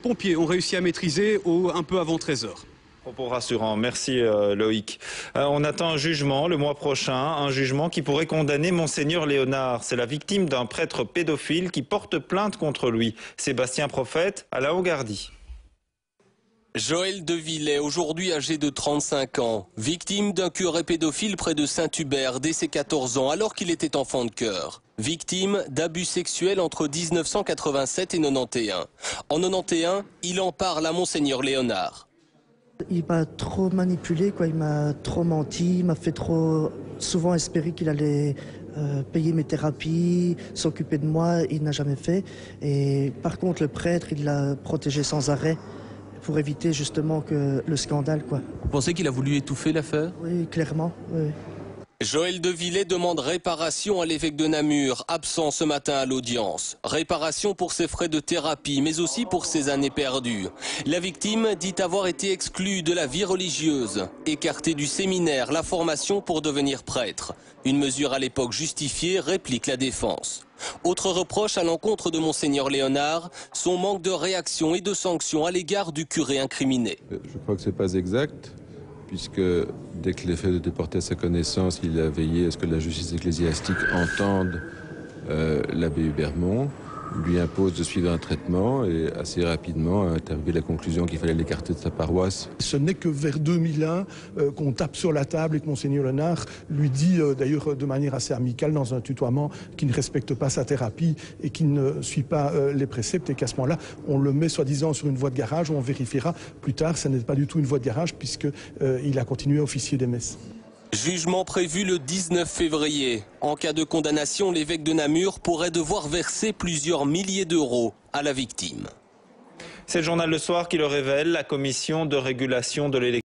Pompiers ont réussi à maîtriser un peu avant 13 h. Propos rassurant, merci Loïc. On attend un jugement le mois prochain, un jugement qui pourrait condamner Monseigneur Léonard. C'est la victime d'un prêtre pédophile qui porte plainte contre lui. Sébastien Prophète à la Hongardie. Joël de Villet, aujourd'hui âgé de 35 ans, victime d'un curé pédophile près de Saint-Hubert dès ses 14 ans alors qu'il était enfant de cœur. Victime d'abus sexuels entre 1987 et 91. En 91, il en parle à Monseigneur Léonard. Il m'a trop manipulé, quoi. Il m'a trop menti, il m'a fait trop souvent espérer qu'il allait payer mes thérapies, s'occuper de moi. Il n'a jamais fait. Et par contre, le prêtre, il l'a protégé sans arrêt pour éviter justement que le scandale, quoi. Vous pensez qu'il a voulu étouffer l'affaire? Oui, clairement. Oui. Joël de Villet demande réparation à l'évêque de Namur, absent ce matin à l'audience. Réparation pour ses frais de thérapie, mais aussi pour ses années perdues. La victime dit avoir été exclue de la vie religieuse, écartée du séminaire, la formation pour devenir prêtre. Une mesure à l'époque justifiée, réplique la défense. Autre reproche à l'encontre de Monseigneur Léonard, son manque de réaction et de sanctions à l'égard du curé incriminé. Je crois que ce n'est pas exact, puisque dès que les faits étaient portés à sa connaissance, il a veillé à ce que la justice ecclésiastique entende l'abbé Hubermont, lui impose de suivre un traitement et assez rapidement est arrivé à la conclusion qu'il fallait l'écarter de sa paroisse. Ce n'est que vers 2001 qu'on tape sur la table et que Monseigneur Léonard lui dit, d'ailleurs de manière assez amicale dans un tutoiement, qu'il ne respecte pas sa thérapie et qu'il ne suit pas les préceptes et qu'à ce moment-là, on le met soi-disant sur une voie de garage où on vérifiera plus tard, ça n'est pas du tout une voie de garage puisqu'il a continué à officier des messes. Jugement prévu le 19 février. En cas de condamnation, l'évêque de Namur pourrait devoir verser plusieurs milliers d'euros à la victime. C'est le journal Le Soir qui le révèle. La commission de régulation de l'électricité